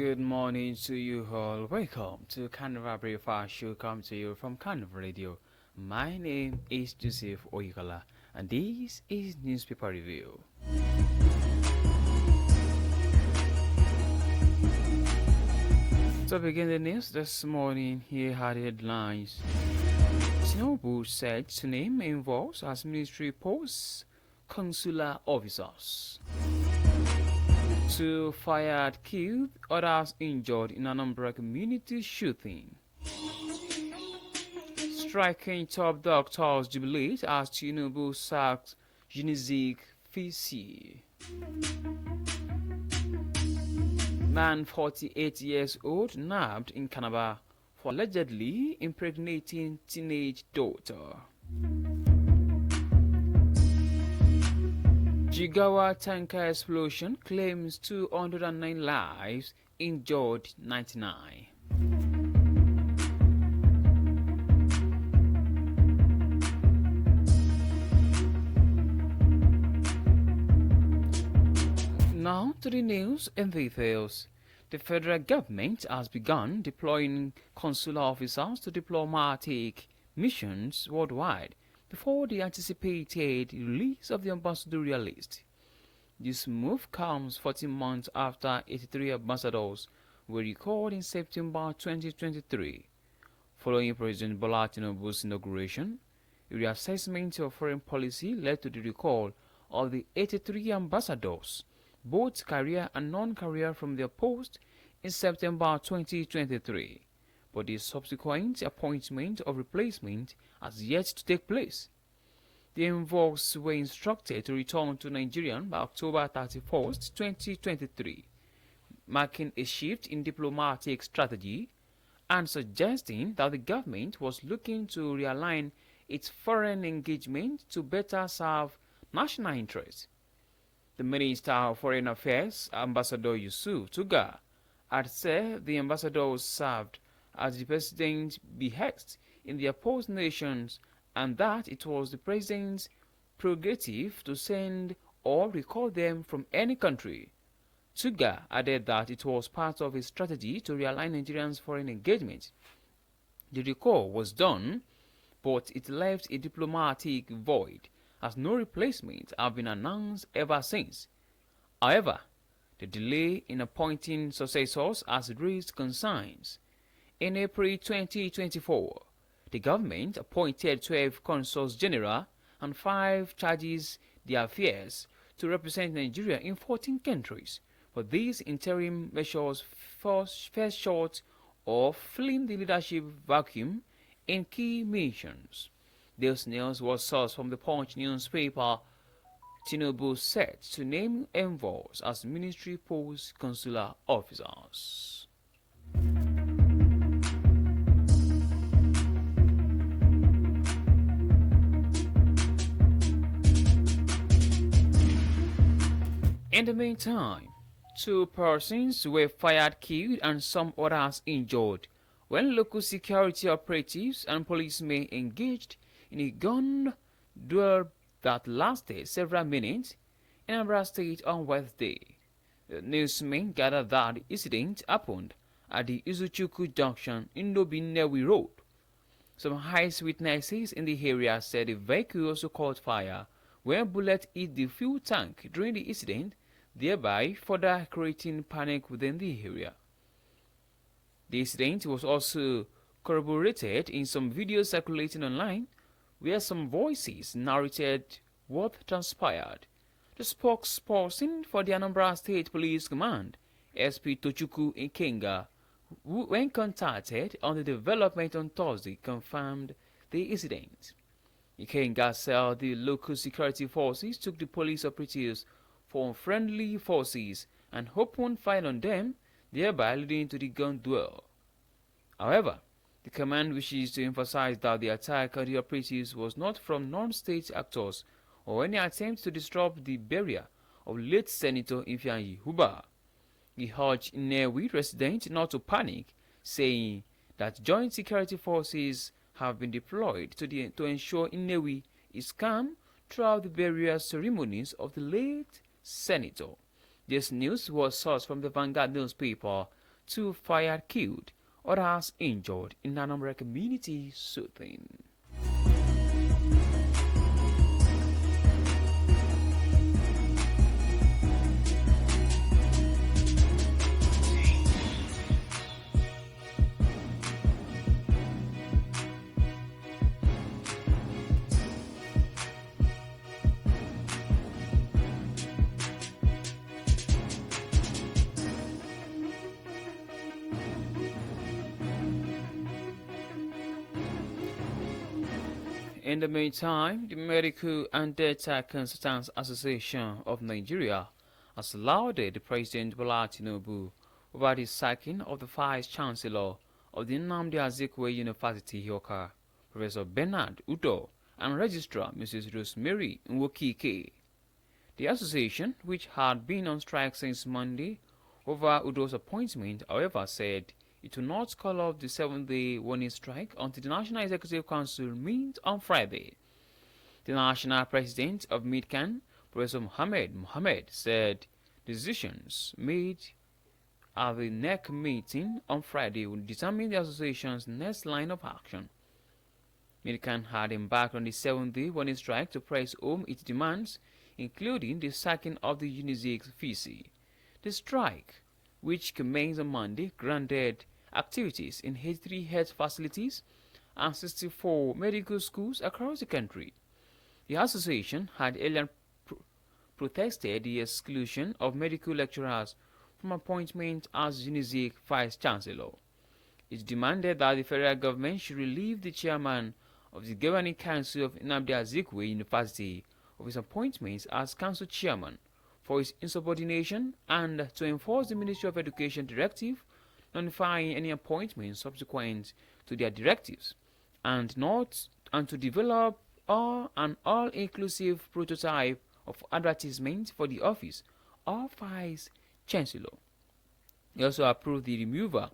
Good morning to you all. Welcome to Carnival Radio show come to you from Carnival Radio. My name is Joseph Oyikola and this is Newspaper Review. To begin the news this morning, here are the headlines. Tinubu said to name involves as military posts consular officers. 2 fired, killed, others injured in Anambra community shooting. Striking top doctors jubilate as Tinubu sacks Unizik VC. Man 48 years old nabbed in Calabar for allegedly impregnating teenage daughter. Jigawa tanker explosion claims 209 lives, injured 99. Now to the news and details. The federal government has begun deploying consular officers to diplomatic missions worldwide before the anticipated release of the ambassadorial list. This move comes 14 months after 83 ambassadors were recalled in September 2023. Following President Bola Tinubu's inauguration, a reassessment of foreign policy led to the recall of the 83 ambassadors, both career and non-career, from their post in September 2023. But the subsequent appointment of replacement has yet to take place. The envoys were instructed to return to Nigeria by October 31, 2023, marking a shift in diplomatic strategy and suggesting that the government was looking to realign its foreign engagement to better serve national interests. The Minister of Foreign Affairs, Ambassador Yusuf Tuga, had said the ambassadors served as the president's behest in their post nations and that it was the president's prerogative to send or recall them from any country. Tuga added that it was part of his strategy to realign Nigerians' foreign engagement. The recall was done, but it left a diplomatic void, as no replacement have been announced ever since. However, the delay in appointing successors has raised concerns. In April 2024, the government appointed 12 consuls general and 5 charges d'affaires to represent Nigeria in 14 countries, but these interim measures fell short of filling the leadership vacuum in key missions. This news was sourced from the Punch newspaper. Tinubu said to name envoys as military post consular officers. In the meantime, 2 persons were fired, killed, and some others injured when local security operatives and policemen engaged in a gun duel that lasted several minutes in Oyo State on Wednesday. The newsmen gathered that the incident happened at the Izuchukwu Junction in Nobinewi Road. Some eyewitnesses witnesses in the area said the vehicle also caught fire when bullets hit the fuel tank during the incident, thereby further creating panic within the area. The incident was also corroborated in some videos circulating online, where some voices narrated what transpired. The spokesperson for the Anambra State Police Command, SP Tochukwu Ikenga, who, when contacted on the development on Thursday, confirmed the incident. Ikenga said the local security forces took the police operatives for unfriendly forces and opened fire on them, thereby leading to the gun duel. However, the command wishes to emphasize that the attack on the operatives was not from non-state actors or any attempt to disrupt the burial of late Senator Ifeanyi Ubah. He urged Nnewi residents not to panic, saying that joint security forces have been deployed to ensure Nnewi is calm throughout the burial ceremonies of the late senator. This news was sourced from the Vanguard newspaper. 2 fired killed, others injured in Anambra community shooting. In the meantime, the Medical and Data Consultants Association of Nigeria has lauded the President Bola Tinubu over the sacking of the Vice Chancellor of the Nnamdi Azikiwe University, Yoka, Professor Bernard Udo, and Registrar Mrs. Rosemary Nwokike. The association, which had been on strike since Monday over Udo's appointment, however, said it will not call off the 7-day warning strike until the National Executive Council meets on Friday. The national president of MidCan, Professor Mohammed, said decisions made at the NEC meeting on Friday will determine the association's next line of action. MidCan had embarked on the 7-day warning strike to press home its demands, including the sacking of the UNIZIC VC. The strike, which commenced on Monday, granted activities in 83 health facilities and 64 medical schools across the country. The association had earlier protested the exclusion of medical lecturers from appointment as UNIZIC Vice Chancellor. It demanded that the federal government should relieve the chairman of the Governing Council of Nnamdi Azikiwe University of his appointments as council chairman for his insubordination and to enforce the Ministry of Education directive nullifying any appointments subsequent to their directives, and to develop an all-inclusive prototype of advertisement for the office of Vice Chancellor. He also approved the removal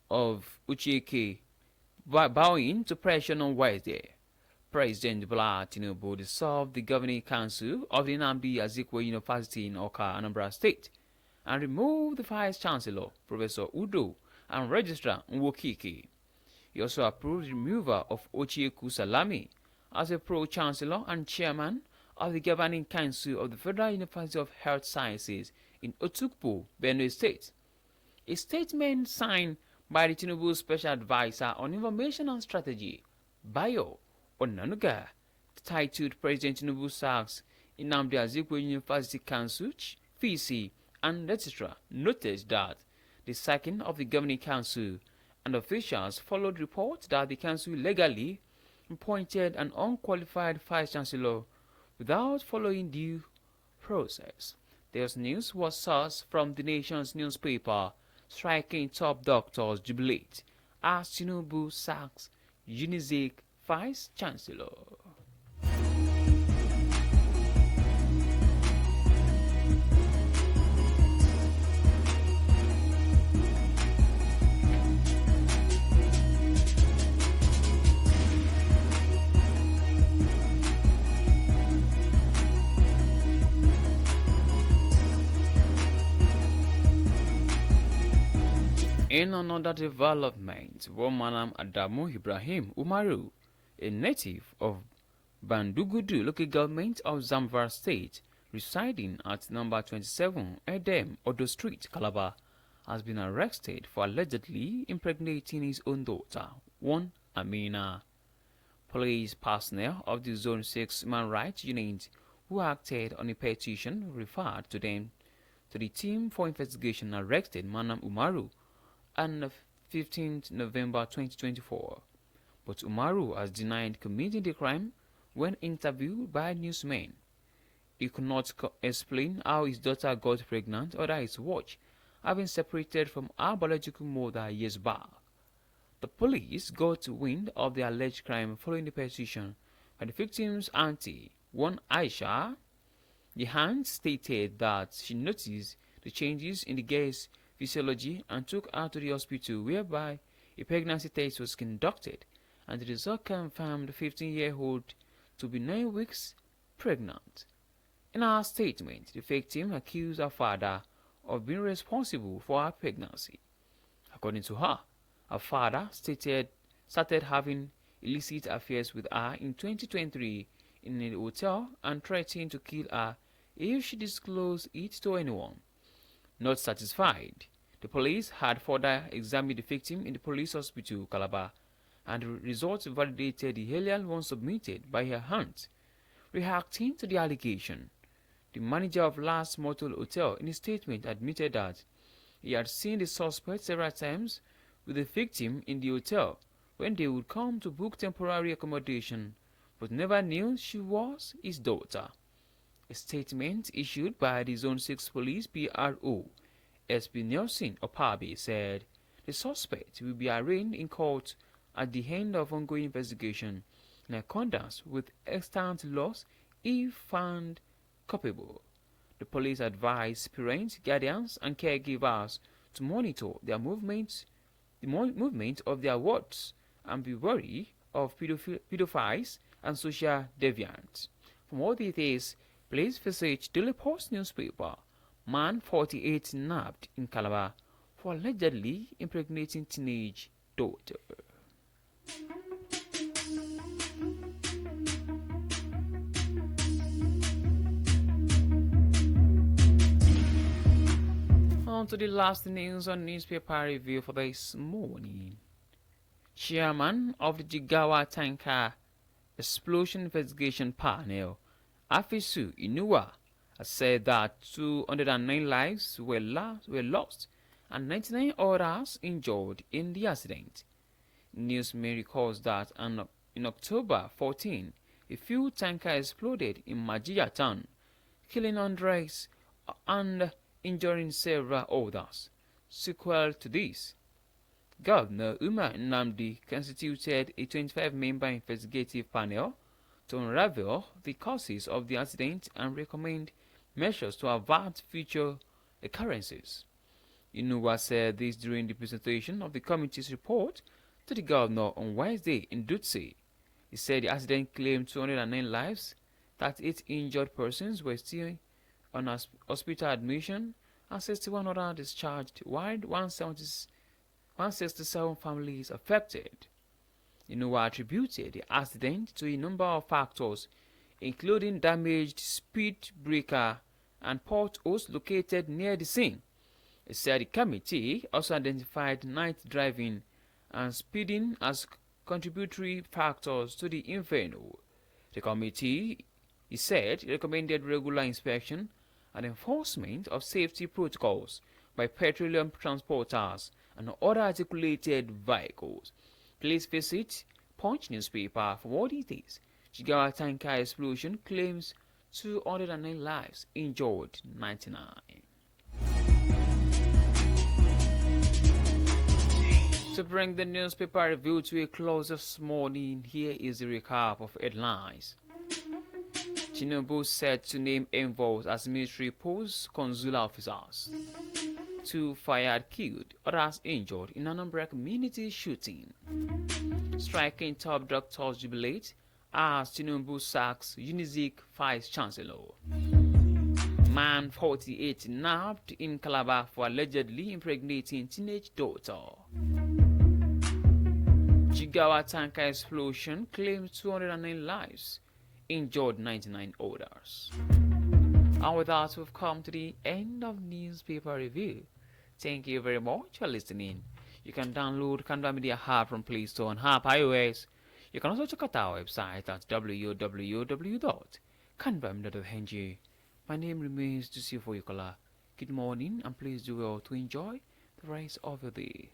of Ucheke, bowing to pressure on Wednesday. President Bola Tinubu dissolved the Governing Council of the Nnamdi Azikiwe University in Awka, Anambra State, and removed the Vice Chancellor, Professor Udo, and Registrar Nwokike. He also approved the removal of Ochieku Salami as a Pro-Chancellor and Chairman of the Governing Council of the Federal University of Health Sciences in Otukpo, Benue State. A statement signed by the Tinubu Special Advisor on Information and Strategy, Bayo Onanuga, titled President Tinubu Sacks Nnamdi Azikiwe University Council, VC, and Registrar, noted that the sacking of the Governing Council and officials followed reports that the Council legally appointed an unqualified Vice Chancellor without following due process. This news was sourced from the nation's newspaper, striking top doctors jubilate as Tinubu sacks UNIZIC Vice Chancellor. In another development, Womanam Adamu Ibrahim Umaru, a native of Bandugudu local government of Zamfara State, residing at number 27 Edem Odo Street, Calabar, has been arrested for allegedly impregnating his own daughter, one Amina. Police personnel of the Zone 6 Human Rights Unit who acted on a petition referred to the team for investigation arrested Manam Umaru on 15th November 2024. But Umaru has denied committing the crime when interviewed by newsmen. He could not explain how his daughter got pregnant or his watch, having separated from her biological mother years back. The police got wind of the alleged crime following the petition by the victim's auntie, one Aisha. The aunt stated that she noticed the changes in the girl's physiology and took her to the hospital, whereby a pregnancy test was conducted, and the result confirmed the 15-year-old to be 9 weeks pregnant. In her statement, the victim accused her father of being responsible for her pregnancy. According to her father started having illicit affairs with her in 2023 in a hotel and threatened to kill her if she disclosed it to anyone. Not satisfied, the police had further examined the victim in the police hospital, Calabar, and the results validated the earlier one submitted by her aunt. Reacting to the allegation, the manager of Last Motel Hotel in a statement admitted that he had seen the suspect several times with the victim in the hotel when they would come to book temporary accommodation, but never knew she was his daughter. A statement issued by the Zone 6 Police PRO, SP Nelson Opabi, said the suspect will be arraigned in court at the end of ongoing investigation in accordance with extant laws if found culpable. The police advised parents, guardians, and caregivers to monitor their movements, the movement of their wards, and be wary of pedophiles and social deviants. For more details, please visit Daily Post newspaper. Man 48 nabbed in Calabar for allegedly impregnating teenage daughter. On to the last news on newspaper review for this morning. Chairman of the Jigawa Tanker Explosion Investigation Panel, Afisu Inuwa, has said that 209 lives were lost and 99 others injured in the accident. News may recall that in October 14, a fuel tanker exploded in Majia town, killing hundreds and injuring several others. Sequel to this, Governor Umar Nnamdi constituted a 25-member investigative panel to unravel the causes of the accident and recommend measures to avert future occurrences. Inuwa said this during the presentation of the committee's report to the governor on Wednesday in Dutse. He said the accident claimed 209 lives, 38 injured persons were still on hospital admission, and 61 others discharged, while 167 families affected. Inuwa attributed the accident to a number of factors, including damaged speed breaker and potholes located near the scene. He said the committee also identified night driving and speeding as contributory factors to the inferno. The committee, he said, recommended regular inspection and enforcement of safety protocols by petroleum transporters and other articulated vehicles. Please visit Punch newspaper for more details. Jigawa tanker explosion claims 209 lives, injured 99. To bring the newspaper review to a close this morning, here is the recap of headlines. Tinubu said to name envoys as military post consular officers. 2 fired, killed, others injured in Anambra community shooting. Striking top doctors jubilate as Tinubu sacks Unizik Vice Chancellor. Man 48 nabbed in Calabar for allegedly impregnating teenage daughter. Jigawa tanker explosion claims 209 lives, injured 99 others. And with that, we've come to the end of newspaper review. Thank you very much for listening. You can download Carnival Media app from Play Store and app iOS. You can also check out our website at www.carnivalmedia.ng. My name remains to see for you, Good morning, and please do well to enjoy the rest of your day.